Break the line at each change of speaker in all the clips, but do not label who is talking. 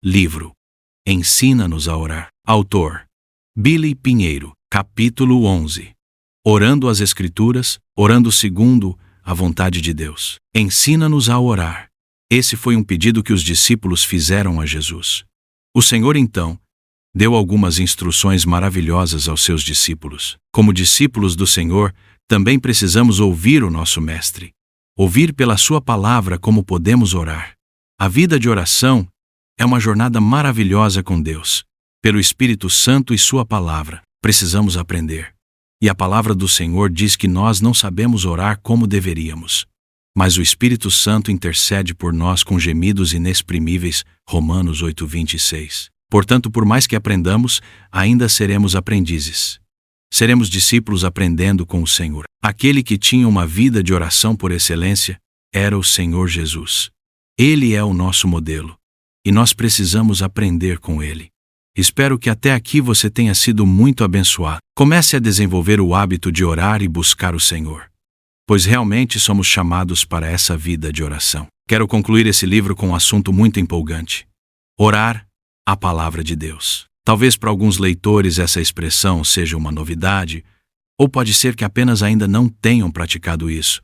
livro Ensina-nos a orar. Autor: Billy Pinheiro. Capítulo 11. Orando as Escrituras, orando segundo a vontade de Deus. Ensina-nos a orar. Esse foi um pedido que os discípulos fizeram a Jesus. O Senhor, então, deu algumas instruções maravilhosas aos seus discípulos. Como discípulos do Senhor, também precisamos ouvir o nosso Mestre. Ouvir pela sua palavra como podemos orar. A vida de oração é uma jornada maravilhosa com Deus. Pelo Espírito Santo e sua palavra, precisamos aprender. E a palavra do Senhor diz que nós não sabemos orar como deveríamos. Mas o Espírito Santo intercede por nós com gemidos inexprimíveis. Romanos 8:26. Portanto, por mais que aprendamos, ainda seremos aprendizes. Seremos discípulos aprendendo com o Senhor. Aquele que tinha uma vida de oração por excelência era o Senhor Jesus. Ele é o nosso modelo, e nós precisamos aprender com ele. Espero que até aqui você tenha sido muito abençoado. Comece a desenvolver o hábito de orar e buscar o Senhor, pois realmente somos chamados para essa vida de oração. Quero concluir esse livro com um assunto muito empolgante: orar a palavra de Deus. Talvez para alguns leitores essa expressão seja uma novidade, ou pode ser que apenas ainda não tenham praticado isso,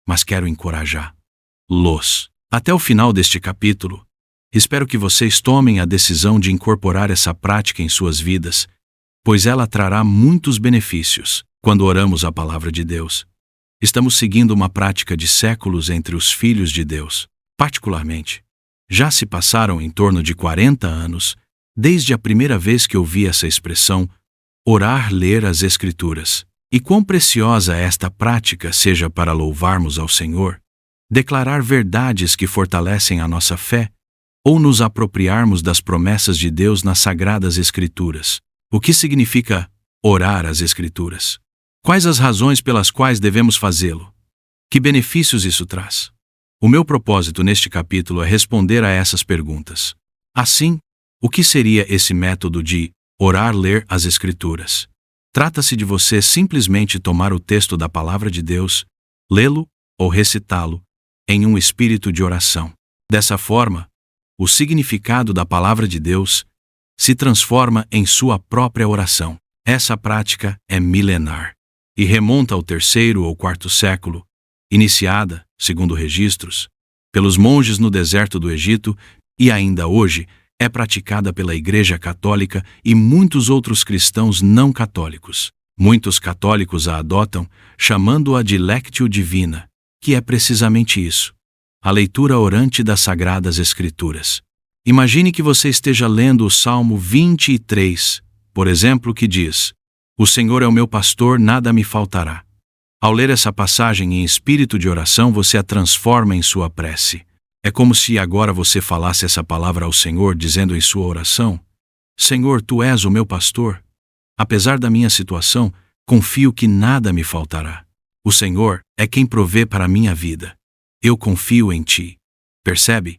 mas quero encorajá-los. Até o final deste capítulo, espero que vocês tomem a decisão de incorporar essa prática em suas vidas, pois ela trará muitos benefícios. Quando oramos a palavra de Deus, estamos seguindo uma prática de séculos entre os filhos de Deus. Particularmente, já se passaram em torno de 40 anos desde a primeira vez que ouvi essa expressão, ler as Escrituras. E quão preciosa esta prática seja para louvarmos ao Senhor, declarar verdades que fortalecem a nossa fé, ou nos apropriarmos das promessas de Deus nas Sagradas Escrituras. O que significa orar as Escrituras? Quais as razões pelas quais devemos fazê-lo? Que benefícios isso traz? O meu propósito neste capítulo é responder a essas perguntas. Assim, o que seria esse método de ler as Escrituras? Trata-se de você simplesmente tomar o texto da Palavra de Deus, lê-lo ou recitá-lo em um espírito de oração. Dessa forma, o significado da Palavra de Deus se transforma em sua própria oração. Essa prática é milenar e remonta ao 3º ou 4º século, iniciada, segundo registros, pelos monges no deserto do Egito e ainda hoje é praticada pela Igreja Católica e muitos outros cristãos não católicos. Muitos católicos a adotam, chamando-a de Lectio Divina, que é precisamente isso: a leitura orante das Sagradas Escrituras. Imagine que você esteja lendo o Salmo 23, por exemplo, que diz: "O Senhor é o meu pastor, nada me faltará." Ao ler essa passagem em espírito de oração, você a transforma em sua prece. É como se agora você falasse essa palavra ao Senhor, dizendo em sua oração: "Senhor, Tu és o meu pastor. Apesar da minha situação, confio que nada me faltará. O Senhor é quem provê para a minha vida. Eu confio em Ti." Percebe?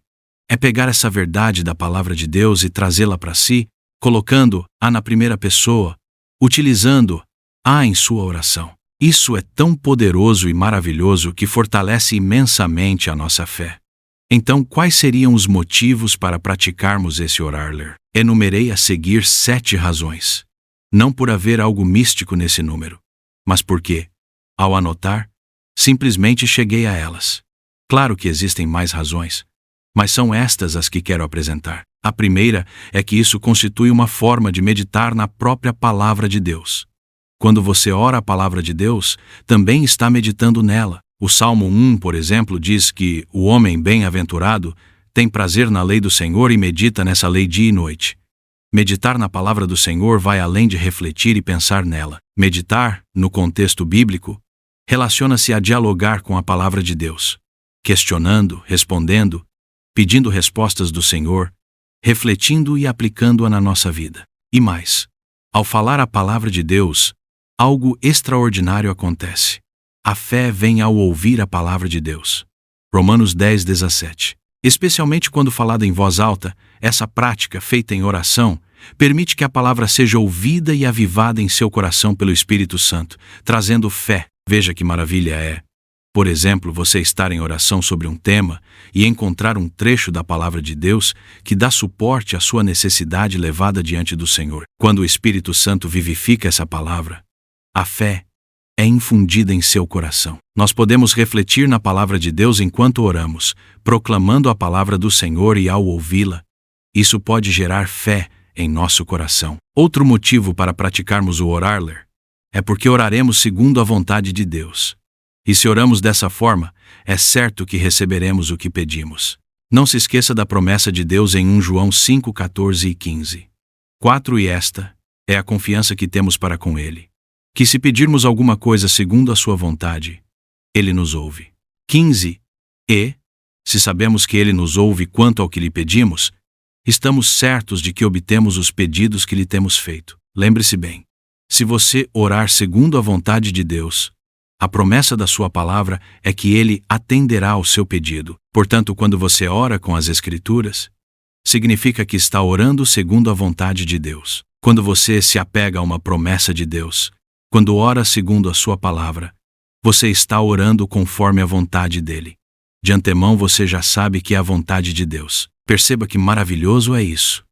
É pegar essa verdade da palavra de Deus e trazê-la para si, colocando-a na primeira pessoa, utilizando-a em sua oração. Isso é tão poderoso e maravilhoso que fortalece imensamente a nossa fé. Então, quais seriam os motivos para praticarmos esse orar-ler? Enumerei a seguir 7 razões. Não por haver algo místico nesse número, mas porque, ao anotar, simplesmente cheguei a elas. Claro que existem mais razões, mas são estas as que quero apresentar. A primeira é que isso constitui uma forma de meditar na própria palavra de Deus. Quando você ora a palavra de Deus, também está meditando nela. O Salmo 1, por exemplo, diz que o homem bem-aventurado tem prazer na lei do Senhor e medita nessa lei dia e noite. Meditar na palavra do Senhor vai além de refletir e pensar nela. Meditar, no contexto bíblico, relaciona-se a dialogar com a palavra de Deus, questionando, respondendo, pedindo respostas do Senhor, refletindo e aplicando-a na nossa vida. E mais, ao falar a palavra de Deus, algo extraordinário acontece. A fé vem ao ouvir a palavra de Deus. Romanos 10:17. Especialmente quando falada em voz alta, essa prática, feita em oração, permite que a palavra seja ouvida e avivada em seu coração pelo Espírito Santo, trazendo fé. Veja que maravilha é Por exemplo, você estar em oração sobre um tema e encontrar um trecho da palavra de Deus que dá suporte à sua necessidade levada diante do Senhor. Quando o Espírito Santo vivifica essa palavra, a fé é infundida em seu coração. Nós podemos refletir na palavra de Deus enquanto oramos, proclamando a palavra do Senhor, e ao ouvi-la, isso pode gerar fé em nosso coração. Outro motivo para praticarmos o orar-ler é porque oraremos segundo a vontade de Deus. E se oramos dessa forma, é certo que receberemos o que pedimos. Não se esqueça da promessa de Deus em 1 João 5, 14 e 15. 4. E esta é a confiança que temos para com Ele, que se pedirmos alguma coisa segundo a sua vontade, Ele nos ouve. 15. E, se sabemos que Ele nos ouve quanto ao que lhe pedimos, estamos certos de que obtemos os pedidos que lhe temos feito. Lembre-se bem, se você orar segundo a vontade de Deus, a promessa da sua palavra é que Ele atenderá ao seu pedido. Portanto, quando você ora com as Escrituras, significa que está orando segundo a vontade de Deus. Quando você se apega a uma promessa de Deus, quando ora segundo a sua palavra, você está orando conforme a vontade dele. De antemão você já sabe que é a vontade de Deus. Perceba que maravilhoso é isso.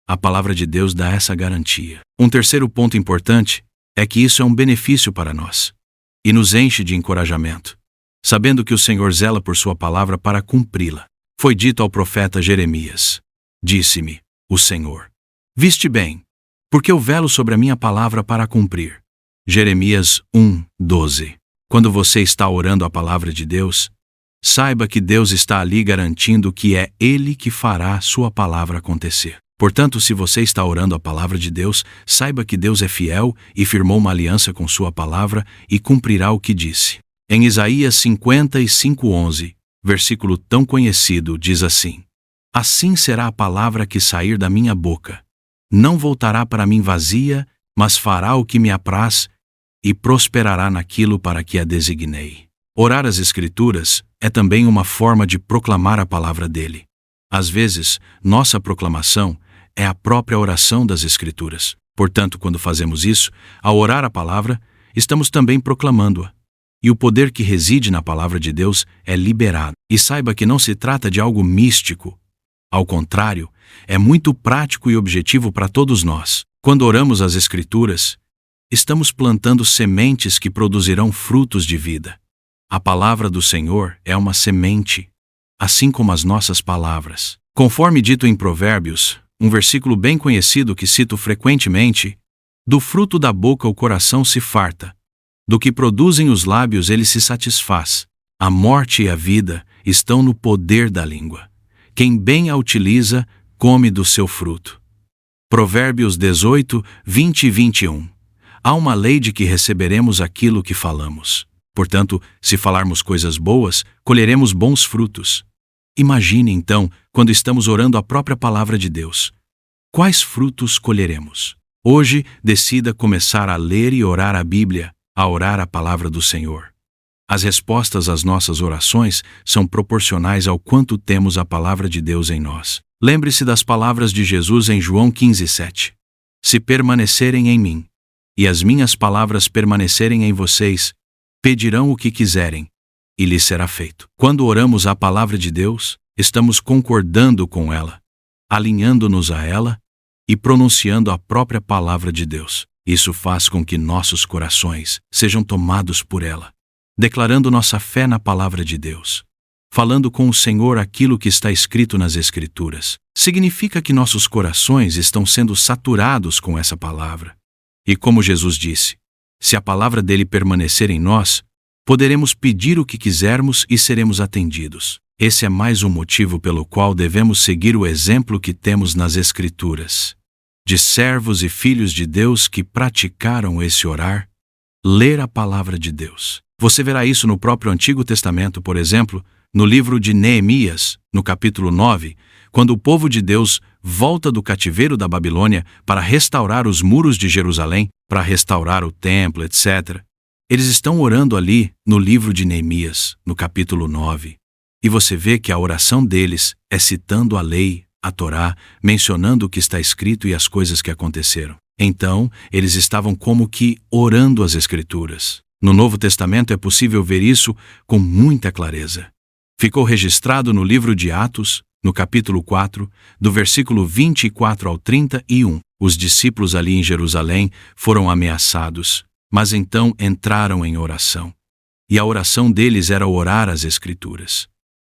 A palavra de Deus dá essa garantia. Um terceiro ponto importante é que isso é um benefício para nós e nos enche de encorajamento, sabendo que o Senhor zela por sua palavra para cumpri-la. Foi dito ao profeta Jeremias: disse-me o Senhor, viste bem, porque eu velo sobre a minha palavra para cumprir. Jeremias 1, 12. Quando você está orando a palavra de Deus, saiba que Deus está ali garantindo que é Ele que fará sua palavra acontecer. Portanto, se você está orando a palavra de Deus, saiba que Deus é fiel e firmou uma aliança com sua palavra e cumprirá o que disse. Em Isaías 55:11, versículo tão conhecido, diz assim: assim será a palavra que sair da minha boca. Não voltará para mim vazia, mas fará o que me apraz e prosperará naquilo para que a designei. Orar as Escrituras é também uma forma de proclamar a palavra dele. Às vezes, nossa proclamação é a própria oração das Escrituras. Portanto, quando fazemos isso, ao orar a palavra, estamos também proclamando-a. E o poder que reside na palavra de Deus é liberado. E saiba que não se trata de algo místico. Ao contrário, é muito prático e objetivo para todos nós. Quando oramos as Escrituras, estamos plantando sementes que produzirão frutos de vida. A palavra do Senhor é uma semente, assim como as nossas palavras. Conforme dito em Provérbios, um versículo bem conhecido que cito frequentemente: do fruto da boca o coração se farta, do que produzem os lábios ele se satisfaz. A morte e a vida estão no poder da língua. Quem bem a utiliza, come do seu fruto. Provérbios 18, 20 e 21. Há uma lei de que receberemos aquilo que falamos. Portanto, se falarmos coisas boas, colheremos bons frutos. Imagine, então, quando estamos orando a própria palavra de Deus. Quais frutos colheremos? Hoje, decida começar a ler e orar a Bíblia, a orar a palavra do Senhor. As respostas às nossas orações são proporcionais ao quanto temos a palavra de Deus em nós. Lembre-se das palavras de Jesus em João 15, 7. Se permanecerem em mim, e as minhas palavras permanecerem em vocês, pedirão o que quiserem, e lhes será feito. Quando oramos a palavra de Deus, estamos concordando com ela, alinhando-nos a ela e pronunciando a própria palavra de Deus. Isso faz com que nossos corações sejam tomados por ela, declarando nossa fé na palavra de Deus. Falando com o Senhor aquilo que está escrito nas Escrituras. Significa que nossos corações estão sendo saturados com essa palavra. E como Jesus disse, se a palavra dele permanecer em nós, poderemos pedir o que quisermos e seremos atendidos. Esse é mais um motivo pelo qual devemos seguir o exemplo que temos nas Escrituras, de servos e filhos de Deus que praticaram esse orar, ler a palavra de Deus. Você verá isso no próprio Antigo Testamento, por exemplo, no livro de Neemias, no capítulo 9, quando o povo de Deus volta do cativeiro da Babilônia para restaurar os muros de Jerusalém, para restaurar o templo, etc. Eles estão orando ali no livro de Neemias, no capítulo 9. E você vê que a oração deles é citando a lei, a Torá, mencionando o que está escrito e as coisas que aconteceram. Então, eles estavam como que orando as Escrituras. No Novo Testamento é possível ver isso com muita clareza. Ficou registrado no livro de Atos, no capítulo 4, do versículo 24 ao 31. Os discípulos ali em Jerusalém foram ameaçados, mas então entraram em oração. E a oração deles era orar as Escrituras.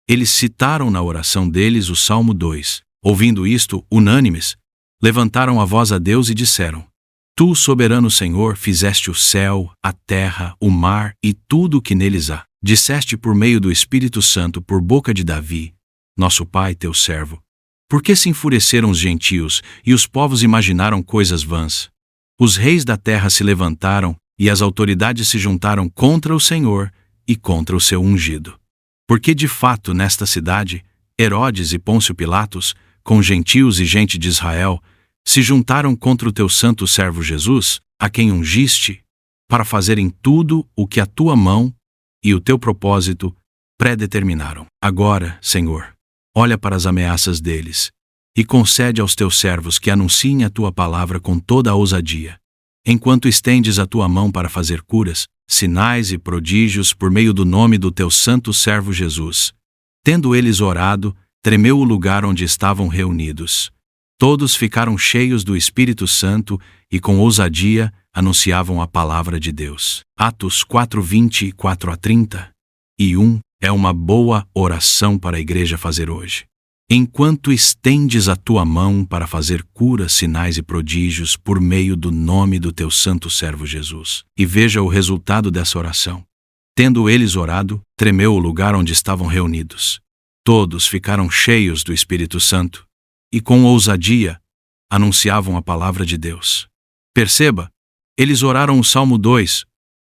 Eles citaram na oração deles o Salmo 2. Ouvindo isto, unânimes, levantaram a voz a Deus e disseram: Tu, soberano Senhor, fizeste o céu, a terra, o mar e tudo o que neles há. Disseste por meio do Espírito Santo por boca de Davi, nosso pai, teu servo. Por que se enfureceram os gentios e os povos imaginaram coisas vãs? Os reis da terra se levantaram e as autoridades se juntaram contra o Senhor e contra o seu ungido. Porque de fato nesta cidade, Herodes e Pôncio Pilatos, com gentios e gente de Israel, se juntaram contra o teu santo servo Jesus, a quem ungiste, para fazerem tudo o que a tua mão e o teu propósito predeterminaram. Agora, Senhor, olha para as ameaças deles e concede aos teus servos que anunciem a tua palavra com toda a ousadia, enquanto estendes a tua mão para fazer curas, sinais e prodígios por meio do nome do teu santo servo Jesus. Tendo eles orado, tremeu o lugar onde estavam reunidos. Todos ficaram cheios do Espírito Santo e com ousadia anunciavam a palavra de Deus. Atos 4:24-30. É uma boa oração para a igreja fazer hoje. Enquanto estendes a tua mão para fazer curas, sinais e prodígios por meio do nome do teu santo servo Jesus. E veja o resultado dessa oração. Tendo eles orado, tremeu o lugar onde estavam reunidos. Todos ficaram cheios do Espírito Santo e com ousadia anunciavam a palavra de Deus. Perceba, eles oraram o Salmo 2,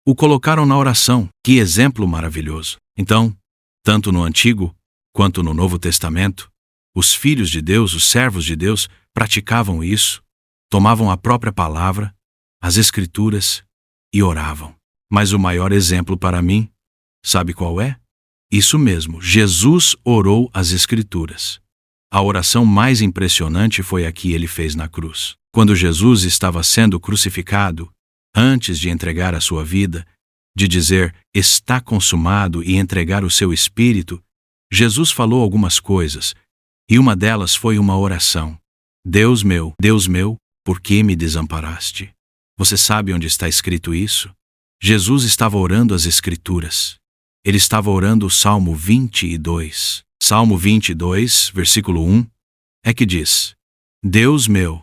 o colocaram na oração. Que exemplo maravilhoso! Então, tanto no Antigo quanto no Novo Testamento, os filhos de Deus, os servos de Deus, praticavam isso, tomavam a própria palavra, as Escrituras e oravam. Mas o maior exemplo para mim, sabe qual é? Isso mesmo, Jesus orou as Escrituras. A oração mais impressionante foi a que ele fez na cruz. Quando Jesus estava sendo crucificado, antes de entregar a sua vida, de dizer, está consumado e entregar o seu espírito, Jesus falou algumas coisas, e uma delas foi uma oração. Deus meu, por que me desamparaste? Você sabe onde está escrito isso? Jesus estava orando as Escrituras. Ele estava orando o Salmo 22. Salmo 22, versículo 1, é que diz: Deus meu,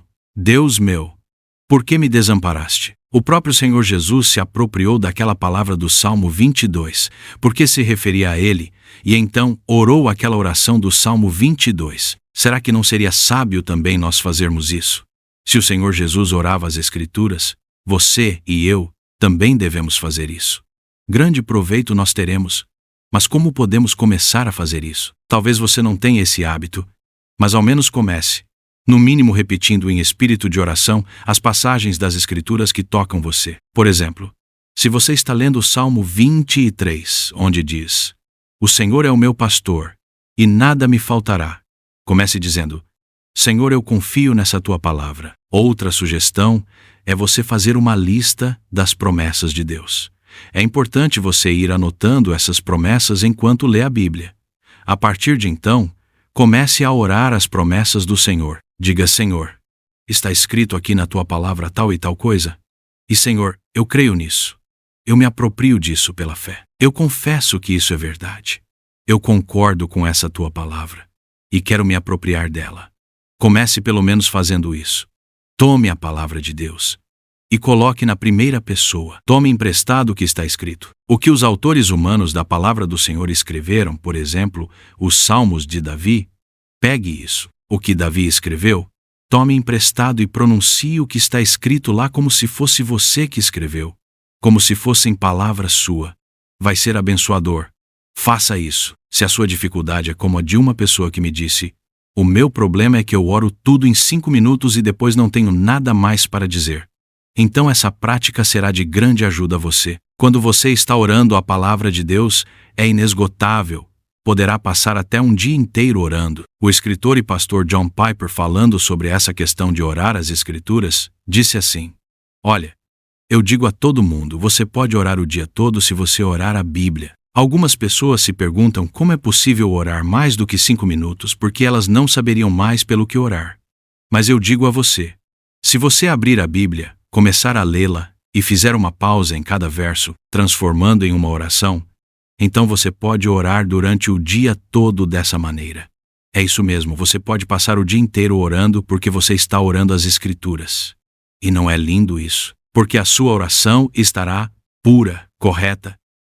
por que me desamparaste? O próprio Senhor Jesus se apropriou daquela palavra do Salmo 22, porque se referia a ele, e então orou aquela oração do Salmo 22. Será que não seria sábio também nós fazermos isso? Se o Senhor Jesus orava as Escrituras, você e eu também devemos fazer isso. Grande proveito nós teremos. Mas como podemos começar a fazer isso? Talvez você não tenha esse hábito, mas ao menos comece, no mínimo repetindo em espírito de oração as passagens das Escrituras que tocam você. Por exemplo, se você está lendo o Salmo 23, onde diz: O Senhor é o meu pastor, e nada me faltará. Comece dizendo: Senhor, eu confio nessa tua palavra. Outra sugestão é você fazer uma lista das promessas de Deus. É importante você ir anotando essas promessas enquanto lê a Bíblia. A partir de então, comece a orar as promessas do Senhor. Diga: Senhor, está escrito aqui na tua palavra tal e tal coisa? E Senhor, eu creio nisso. Eu me aproprio disso pela fé. Eu confesso que isso é verdade. Eu concordo com essa tua palavra e quero me apropriar dela. Comece pelo menos fazendo isso. Tome a palavra de Deus e coloque na primeira pessoa. Tome emprestado o que está escrito. O que os autores humanos da palavra do Senhor escreveram, por exemplo, os Salmos de Davi, pegue isso. O que Davi escreveu, tome emprestado e pronuncie o que está escrito lá como se fosse você que escreveu, como se fossem palavras sua. Vai ser abençoador. Faça isso. Se a sua dificuldade é como a de uma pessoa que me disse: o meu problema é que eu oro tudo em 5 minutos e depois não tenho nada mais para dizer. Então essa prática será de grande ajuda a você. Quando você está orando a palavra de Deus, é inesgotável. Poderá passar até um dia inteiro orando. O escritor e pastor John Piper, falando sobre essa questão de orar as Escrituras, disse assim: Olha, Eu digo a todo mundo, você pode orar o dia todo se você orar a Bíblia. Algumas pessoas se perguntam como é possível orar mais do que 5 minutos porque elas não saberiam mais pelo que orar. Mas eu digo a você, se você abrir a Bíblia, começar a lê-la e fizer uma pausa em cada verso, transformando em uma oração, então você pode orar durante o dia todo dessa maneira. É isso mesmo, você pode passar o dia inteiro orando porque você está orando as Escrituras. E não é lindo isso? Porque a sua oração estará pura, correta,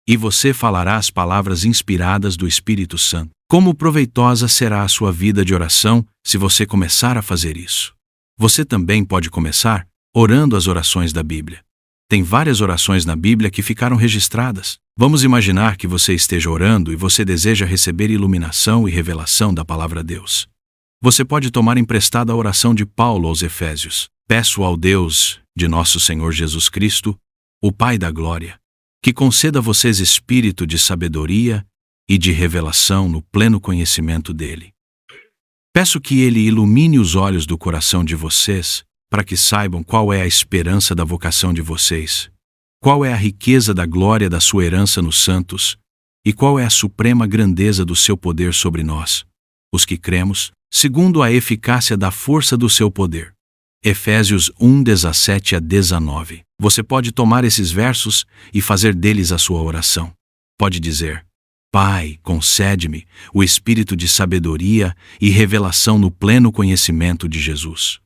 e você falará as palavras inspiradas do Espírito Santo. Como proveitosa será a sua vida de oração se você começar a fazer isso? Você também pode começar orando as orações da Bíblia. Tem várias orações na Bíblia que ficaram registradas. Vamos imaginar que você esteja orando e você deseja receber iluminação e revelação da palavra de Deus. Você pode tomar emprestada a oração de Paulo aos Efésios. Peço ao Deus de nosso Senhor Jesus Cristo, o Pai da Glória, que conceda a vocês espírito de sabedoria e de revelação no pleno conhecimento dele. Peço que ele ilumine os olhos do coração de vocês, para que saibam qual é a esperança da vocação de vocês, qual é a riqueza da glória da sua herança nos santos, e qual é a suprema grandeza do seu poder sobre nós, os que cremos, segundo a eficácia da força do seu poder. Efésios 1:17-19. Você pode tomar esses versos e fazer deles a sua oração. Pode dizer: Pai, concede-me o espírito de sabedoria e revelação no pleno conhecimento de Jesus.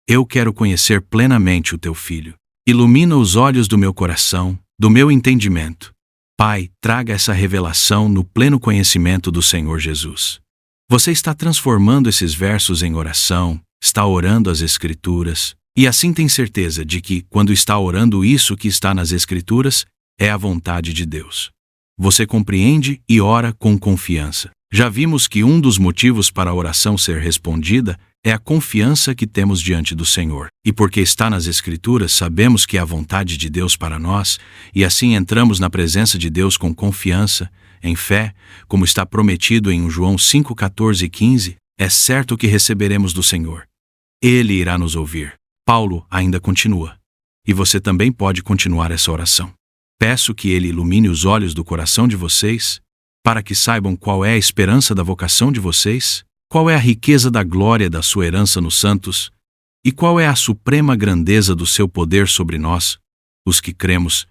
Eu quero conhecer plenamente o teu Filho. Ilumina os olhos do meu coração, do meu entendimento. Pai, traga essa revelação no pleno conhecimento do Senhor Jesus. Você está transformando esses versos em oração, está orando as Escrituras, e assim tem certeza de que, quando está orando isso que está nas Escrituras, é a vontade de Deus. Você compreende e ora com confiança. Já vimos que um dos motivos para a oração ser respondida é a confiança que temos diante do Senhor. E porque está nas Escrituras, sabemos que é a vontade de Deus para nós, e assim entramos na presença de Deus com confiança, em fé, como está prometido em João 5:14 e 15, é certo que receberemos do Senhor. Ele irá nos ouvir. Paulo ainda continua. E você também pode continuar essa oração. Peço que ele ilumine os olhos do coração de vocês, para que saibam qual é a esperança da vocação de vocês, qual é a riqueza da glória da sua herança nos santos, e qual é a suprema grandeza do seu poder sobre nós, os que cremos,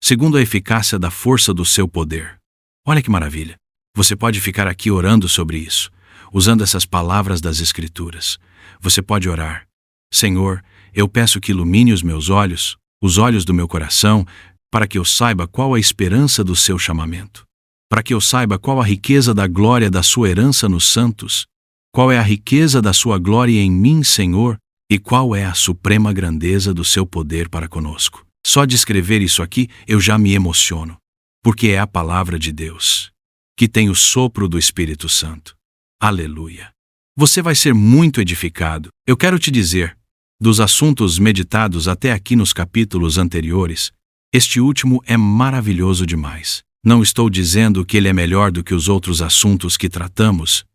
segundo a eficácia da força do seu poder. Olha que maravilha! Você pode ficar aqui orando sobre isso, usando essas palavras das Escrituras. Você pode orar: Senhor, eu peço que ilumine os olhos do meu coração, para que eu saiba qual a esperança do seu chamamento, para que eu saiba qual a riqueza da glória da sua herança nos santos, qual é a riqueza da sua glória em mim, Senhor, e qual é a suprema grandeza do seu poder para conosco. Só de escrever isso aqui eu já me emociono, porque é a palavra de Deus, que tem o sopro do Espírito Santo. Aleluia! Você vai ser muito edificado. Eu quero te dizer, dos assuntos meditados até aqui nos capítulos anteriores, este último é maravilhoso demais. Não estou dizendo que ele é melhor do que os outros assuntos que tratamos,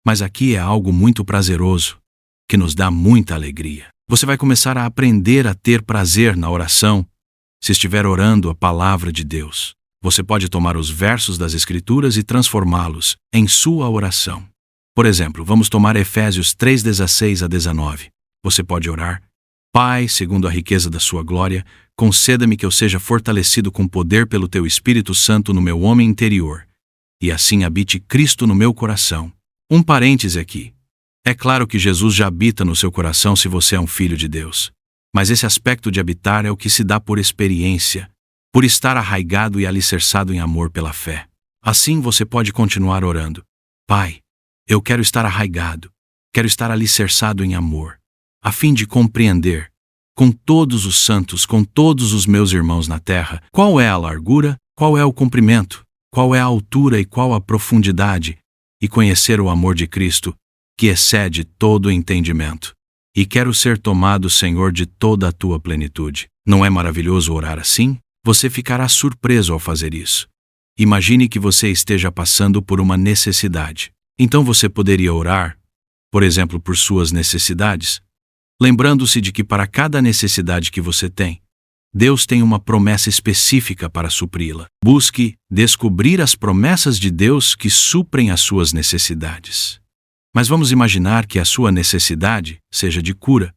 mas aqui é algo muito prazeroso, que nos dá muita alegria. Você vai começar a aprender a ter prazer na oração, se estiver orando a palavra de Deus. Você pode tomar os versos das Escrituras e transformá-los em sua oração. Por exemplo, vamos tomar Efésios 3:16-19. Você pode orar: Pai, segundo a riqueza da sua glória, conceda-me que eu seja fortalecido com poder pelo teu Espírito Santo no meu homem interior, e assim habite Cristo no meu coração. Um parêntese aqui. É claro que Jesus já habita no seu coração se você é um filho de Deus. Mas esse aspecto de habitar é o que se dá por experiência, por estar arraigado e alicerçado em amor pela fé. Assim você pode continuar orando: Pai, eu quero estar arraigado, quero estar alicerçado em amor, a fim de compreender, com todos os santos, com todos os meus irmãos na terra, qual é a largura, qual é o comprimento, qual é a altura e qual a profundidade, e conhecer o amor de Cristo, que excede todo o entendimento. E quero ser tomado, Senhor, de toda a tua plenitude. Não é maravilhoso orar assim? Você ficará surpreso ao fazer isso. Imagine que você esteja passando por uma necessidade. Então você poderia orar, por exemplo, por suas necessidades, lembrando-se de que para cada necessidade que você tem, Deus tem uma promessa específica para supri-la. Busque descobrir as promessas de Deus que suprem as suas necessidades. Mas vamos imaginar que a sua necessidade seja de cura,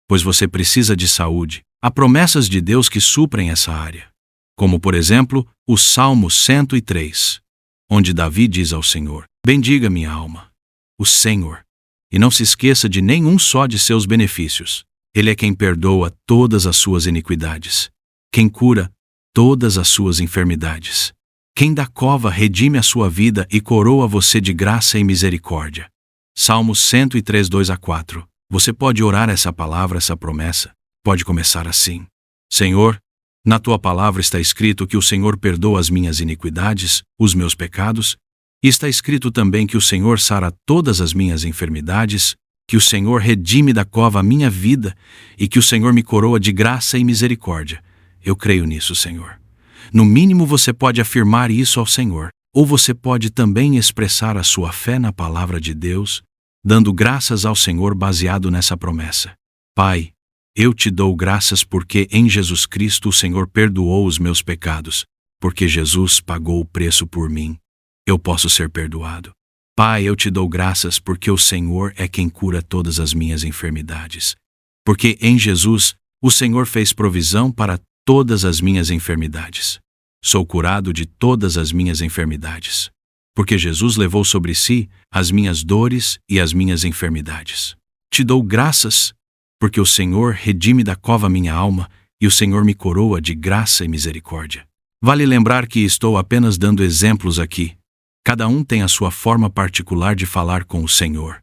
pois você precisa de saúde. Há promessas de Deus que suprem essa área, como por exemplo, o Salmo 103, onde Davi diz ao Senhor: bendiga minha alma, o Senhor, e não se esqueça de nenhum só de seus benefícios. Ele é quem perdoa todas as suas iniquidades, quem cura todas as suas enfermidades, quem da cova redime a sua vida e coroa você de graça e misericórdia. Salmos 103, 2-4. Você pode orar essa palavra, essa promessa. Pode começar assim: Senhor, na tua palavra está escrito que o Senhor perdoa as minhas iniquidades, os meus pecados, e está escrito também que o Senhor sara todas as minhas enfermidades, que o Senhor redime da cova a minha vida e que o Senhor me coroa de graça e misericórdia. Eu creio nisso, Senhor. No mínimo você pode afirmar isso ao Senhor, ou você pode também expressar a sua fé na palavra de Deus, dando graças ao Senhor baseado nessa promessa. Pai, eu te dou graças porque em Jesus Cristo o Senhor perdoou os meus pecados, porque Jesus pagou o preço por mim. Eu posso ser perdoado. Pai, eu te dou graças porque o Senhor é quem cura todas as minhas enfermidades. Porque em Jesus, o Senhor fez provisão para todas as minhas enfermidades. Sou curado de todas as minhas enfermidades. Porque Jesus levou sobre si as minhas dores e as minhas enfermidades. Te dou graças porque o Senhor redime da cova minha alma e o Senhor me coroa de graça e misericórdia. Vale lembrar que estou apenas dando exemplos aqui. Cada um tem a sua forma particular de falar com o Senhor.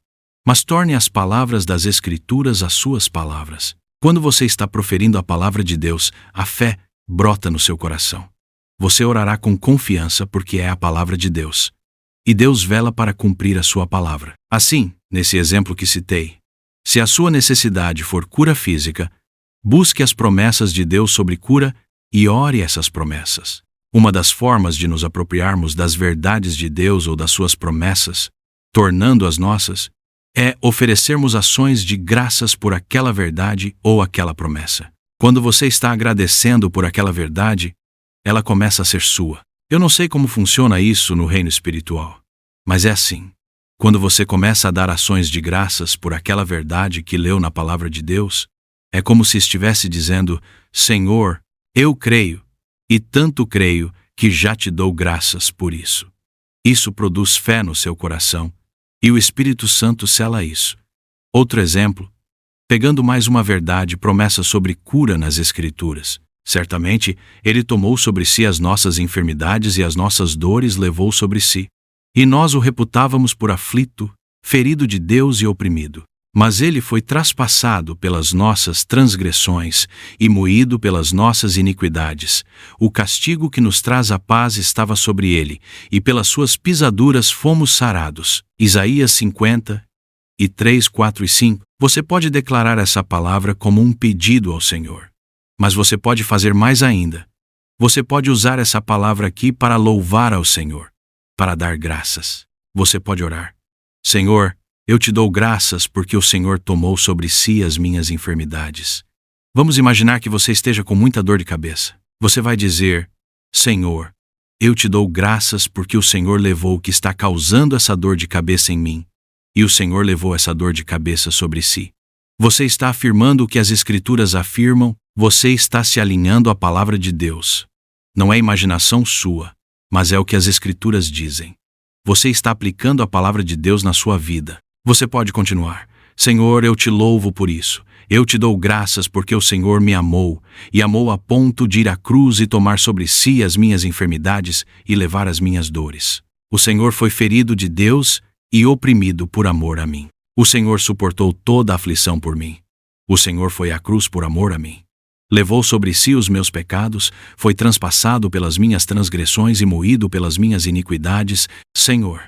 Mas torne as palavras das Escrituras as suas palavras. Quando você está proferindo a palavra de Deus, a fé brota no seu coração. Você orará com confiança porque é a palavra de Deus. E Deus vela para cumprir a sua palavra. Assim, nesse exemplo que citei, se a sua necessidade for cura física, busque as promessas de Deus sobre cura e ore essas promessas. Uma das formas de nos apropriarmos das verdades de Deus ou das suas promessas, tornando-as nossas, é oferecermos ações de graças por aquela verdade ou aquela promessa. Quando você está agradecendo por aquela verdade, ela começa a ser sua. Eu não sei como funciona isso no reino espiritual, mas é assim. Quando você começa a dar ações de graças por aquela verdade que leu na palavra de Deus, é como se estivesse dizendo: Senhor, eu creio, e tanto creio que já te dou graças por isso. Isso produz fé no seu coração, e o Espírito Santo sela isso. Outro exemplo, pegando mais uma verdade, promessa sobre cura nas Escrituras. Certamente, ele tomou sobre si as nossas enfermidades e as nossas dores levou sobre si. E nós o reputávamos por aflito, ferido de Deus e oprimido. Mas ele foi traspassado pelas nossas transgressões e moído pelas nossas iniquidades. O castigo que nos traz a paz estava sobre ele, e pelas suas pisaduras fomos sarados. Isaías 50, 4 e 5. Você pode declarar essa palavra como um pedido ao Senhor. Mas você pode fazer mais ainda. Você pode usar essa palavra aqui para louvar ao Senhor, para dar graças. Você pode orar: Senhor, eu te dou graças porque o Senhor tomou sobre si as minhas enfermidades. Vamos imaginar que você esteja com muita dor de cabeça. Você vai dizer: Senhor, eu te dou graças porque o Senhor levou o que está causando essa dor de cabeça em mim, e o Senhor levou essa dor de cabeça sobre si. Você está afirmando o que as Escrituras afirmam, você está se alinhando à palavra de Deus. Não é imaginação sua, mas é o que as Escrituras dizem. Você está aplicando a palavra de Deus na sua vida. Você pode continuar: Senhor, eu te louvo por isso. Eu te dou graças porque o Senhor me amou, e amou a ponto de ir à cruz e tomar sobre si as minhas enfermidades e levar as minhas dores. O Senhor foi ferido de Deus e oprimido por amor a mim. O Senhor suportou toda a aflição por mim. O Senhor foi à cruz por amor a mim. Levou sobre si os meus pecados, foi transpassado pelas minhas transgressões e moído pelas minhas iniquidades. Senhor,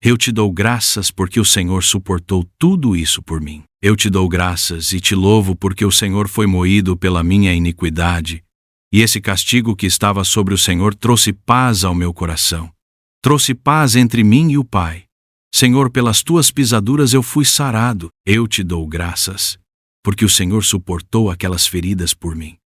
eu te dou graças porque o Senhor suportou tudo isso por mim. Eu te dou graças e te louvo porque o Senhor foi moído pela minha iniquidade, e esse castigo que estava sobre o Senhor trouxe paz ao meu coração. Trouxe paz entre mim e o Pai. Senhor, pelas tuas pisaduras eu fui sarado. Eu te dou graças porque o Senhor suportou aquelas feridas por mim.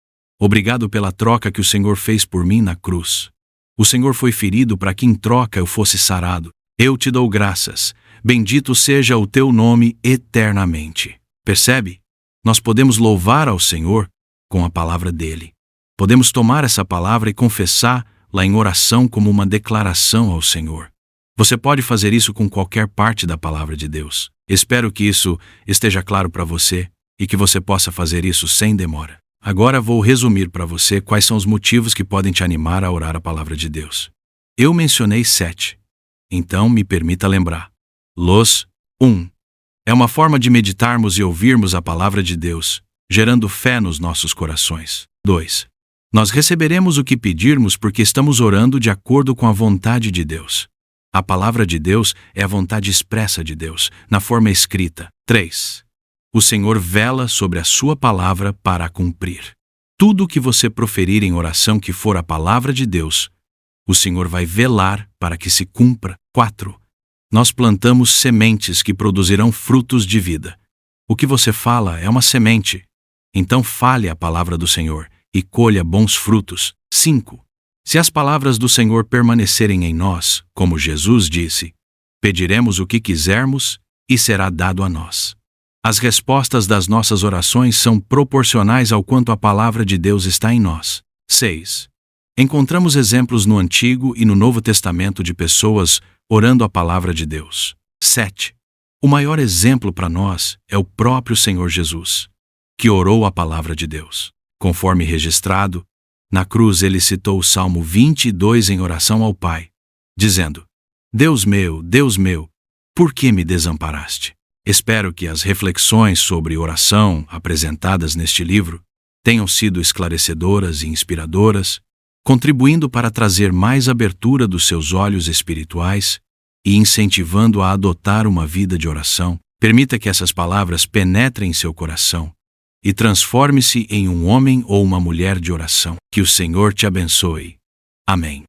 Obrigado pela troca que o Senhor fez por mim na cruz. O Senhor foi ferido para que em troca eu fosse sarado. Eu te dou graças. Bendito seja o teu nome eternamente. Percebe? Nós podemos louvar ao Senhor com a palavra dele. Podemos tomar essa palavra e confessá-la em oração como uma declaração ao Senhor. Você pode fazer isso com qualquer parte da palavra de Deus. Espero que isso esteja claro para você e que você possa fazer isso sem demora. Agora vou resumir para você quais são os motivos que podem te animar a orar a palavra de Deus. Eu mencionei 7. Então me permita lembrar. 1. É uma forma de meditarmos e ouvirmos a palavra de Deus, gerando fé nos nossos corações. 2. Nós receberemos o que pedirmos porque estamos orando de acordo com a vontade de Deus. A palavra de Deus é a vontade expressa de Deus, na forma escrita. 3. O Senhor vela sobre a sua palavra para a cumprir. Tudo o que você proferir em oração que for a palavra de Deus, o Senhor vai velar para que se cumpra. 4. Nós plantamos sementes que produzirão frutos de vida. O que você fala é uma semente. Então fale a palavra do Senhor e colha bons frutos. 5. Se as palavras do Senhor permanecerem em nós, como Jesus disse, pediremos o que quisermos e será dado a nós. As respostas das nossas orações são proporcionais ao quanto a palavra de Deus está em nós. 6. Encontramos exemplos no Antigo e no Novo Testamento de pessoas orando a palavra de Deus. 7. O maior exemplo para nós é o próprio Senhor Jesus, que orou a palavra de Deus. Conforme registrado, na cruz ele citou o Salmo 22 em oração ao Pai, dizendo: Deus meu, por que me desamparaste? Espero que as reflexões sobre oração apresentadas neste livro tenham sido esclarecedoras e inspiradoras, contribuindo para trazer mais abertura dos seus olhos espirituais e incentivando a adotar uma vida de oração. Permita que essas palavras penetrem em seu coração e transforme-se em um homem ou uma mulher de oração. Que o Senhor te abençoe. Amém.